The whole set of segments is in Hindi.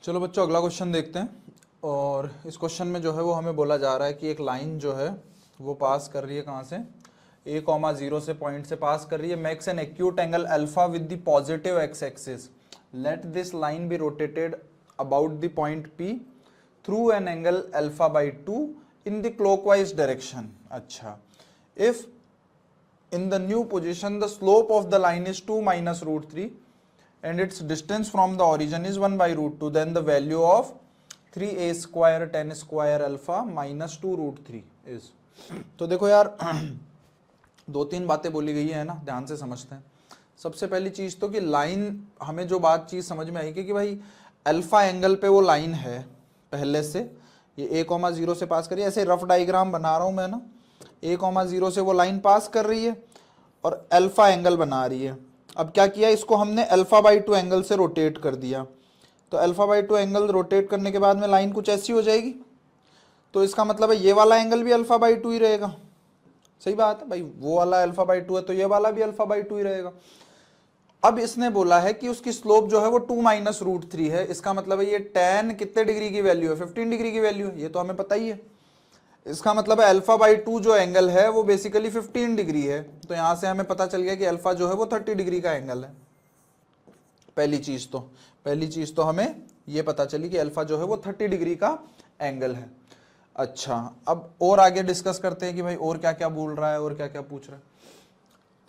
चलो बच्चों अगला क्वेश्चन देखते हैं। और इस क्वेश्चन में जो है वो हमें बोला जा रहा है कि एक लाइन जो है वो पास कर रही है कहाँ से, a,0 से पॉइंट से पास कर रही है, makes an acute angle alpha with the positive X axis, let this line be rotated about the point p through an angle alpha by 2 in the clockwise direction. अच्छा, if in the new position the slope of the line is 2 minus root 3 and its distance from the origin is 1 by root 2, then the value of 3a square tan square alpha minus 2 root 3 is। तो देखो यार दो तीन बातें बोली गई है ना, ध्यान से समझते हैं। सबसे पहली चीज तो कि लाइन, हमें जो बात चीज समझ में आई कि भाई अल्फा एंगल पे वो लाइन है पहले से, ये a,0 से पास करिए, ऐसे रफ डायग्राम बना रहा हूं मैं ना, a,0 से वो लाइन पास कर रही है और अल्फा एंगल बना रही है। अब क्या किया, इसको हमने अल्फा बाई 2 एंगल से रोटेट कर दिया, तो अल्फा बाई 2 एंगल रोटेट करने के बाद में लाइन कुछ ऐसी हो जाएगी, तो इसका मतलब है ये वाला एंगल भी अल्फा बाई 2 ही रहेगा। सही बात है भाई, वो वाला अल्फा बाई 2 है तो ये वाला भी अल्फा बाई 2 ही रहेगा। अब इसने बोला है कि उसकी स्लोप जो है वो 2 माइनस रूट 3 है, इसका मतलब है ये tan कितने डिग्री की वैल्यू है, 15 डिग्री की वैल्यू है, ये तो हमें पता ही है। इसका मतलब है अल्फा बाई 2 जो एंगल है वो बेसिकली 15 डिग्री है, तो यहां से हमें पता चल गया कि अल्फा जो है वो 30 डिग्री का एंगल है। पहली चीज तो हमें ये पता चली कि अल्फा जो है वो 30 डिग्री का एंगल है। अच्छा, अब और आगे डिस्कस करते हैं कि भाई और क्या क्या बोल रहा है और क्या क्या पूछ रहा है।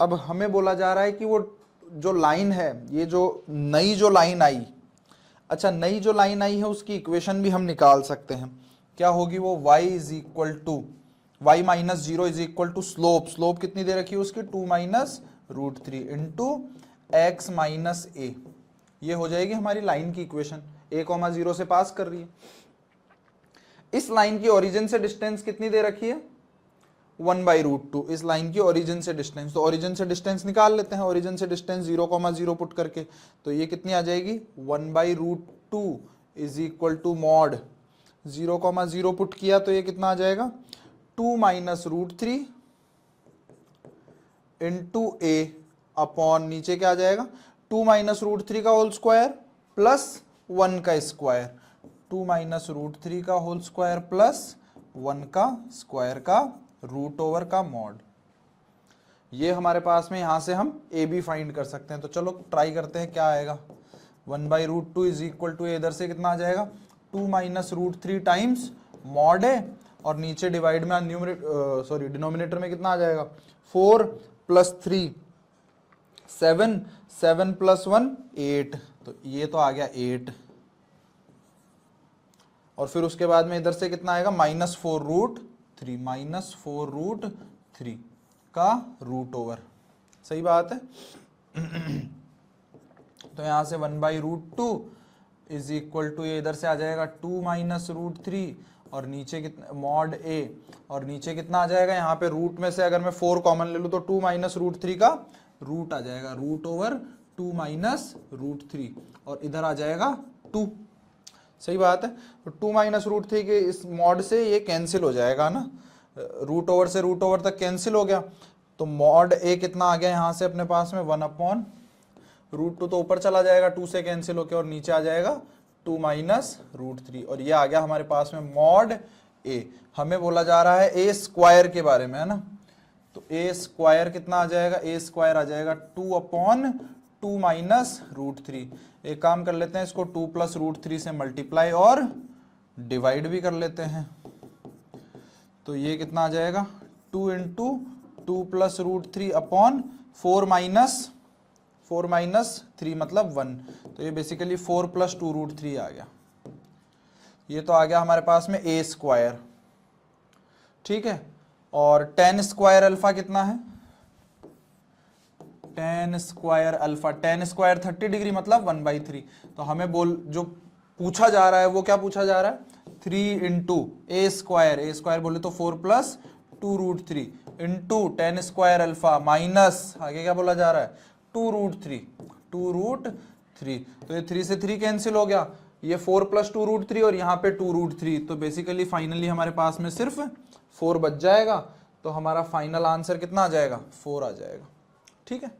अब हमें बोला जा रहा है कि वो जो लाइन है, ये जो नई जो लाइन आई, अच्छा नई जो लाइन आई है उसकी इक्वेशन भी हम निकाल सकते हैं। क्या होगी वो, y is equal to y minus 0 is equal to slope कितनी दे रखी है उसकी, 2 minus root 3 into x minus a, ये हो जाएगी हमारी लाइन की इक्वेशन। a,0 से पास कर रही है, इस लाइन की ओरिजिन से डिस्टेंस कितनी दे रखी है, 1 बाई रूट 2, इस लाइन की ओरिजिन से डिस्टेंस। तो ओरिजिन से डिस्टेंस निकाल लेते हैं, ओरिजिन से डिस्टेंस 0,0 पुट करके, तो ये कितनी आ जाएगी, 1 by root 2 is equal to mod 0,0 put किया तो ये कितना आ जाएगा, 2 minus root 3 into A upon नीचे क्या आ जाएगा, 2 माइनस रूट 3 का होल स्क्वायर प्लस 1 का स्क्वायर, 2 माइनस रूट 3 का होल स्क्वायर प्लस 1 का स्क्वायर का रूट ओवर का मॉड। ये हमारे पास में, यहां से हम ए बी फाइंड कर सकते हैं। तो चलो ट्राई करते हैं क्या आएगा, 1 by root 2 is equal to, इधर से कितना आ जाएगा, 2 माइनस रूट 3 टाइम्स मॉड है, और नीचे डिवाइड में डिनोमिनेटर में कितना आ जाएगा, 4 प्लस 3 7, 7 प्लस 1 8, तो ये तो आ गया 8। और फिर उसके बाद में इधर से कितना आएगा, माइनस 4 रूट 3, माइनस 4 रूट 3 का रूट ओवर। सही बात है। तो यहां से 1 by root 2 is equal to, ये इधर से आ जाएगा 2 माइनस रूट 3, और नीचे कितना मॉड ए, और नीचे कितना आ जाएगा, यहाँ पे रूट में से अगर मैं 4 कॉमन ले लूँ तो 2 माइनस रूट 3 का रूट आ जाएगा, रूट ओवर 2 माइनस रूट 3, और इधर आ जाएगा 2। सही बात है। तो 2 माइनस रूट 3 के इस मॉड से ये कैंसिल हो जाएगा ना, रूट ओवर से रूट ओवर तक कैंसिल हो गया, तो मॉड ए कितना आ गया यहाँ से अपने पास में, 1 अपॉन रूट 2 तो ऊपर चला जाएगा 2 से कैंसिल होकर, और नीचे आ जाएगा 2 माइनस रूट 3, और ये आ गया हमारे पास में मॉड ए। हमें बोला जा रहा है ए स्क्वायर के बारे में, है ना, तो ए स्क्वायर कितना आ जाएगा, ए स्क्वायर आ जाएगा 2 अपॉन 2 माइनस रूट 3। एक काम कर लेते हैं, इसको 2 प्लस रूट 3 से मल्टीप्लाई और डिवाइड भी कर लेते हैं, तो ये कितना आ जाएगा, 2 into 2 plus root 3 upon 4 minus 3 मतलब 1, तो ये बेसिकली 4 प्लस 2 रूट 3 आ गया। ये तो आ गया हमारे पास में ए स्क्वायर, ठीक है। और tan स्क्वायर अल्फा कितना है, tan square alpha, tan square 30 degree मतलब 1 बाई 3। तो हमें जो पूछा जा रहा है वो क्या पूछा जा रहा है, 3 इंटू ए स्क्वायर बोले तो 4 plus 2 root 3 into tan square alpha minus, आगे क्या बोला जा रहा है, 2 रूट 3, तो ये 3 से 3 कैंसिल हो गया, ये 4 प्लस 2 रूट 3 और यहाँ पे 2 रूट 3, तो बेसिकली फाइनली हमारे पास में सिर्फ 4 बच जाएगा, तो हमारा फाइनल आंसर कितना आ जाएगा, 4 आ जाएगा। ठीक है।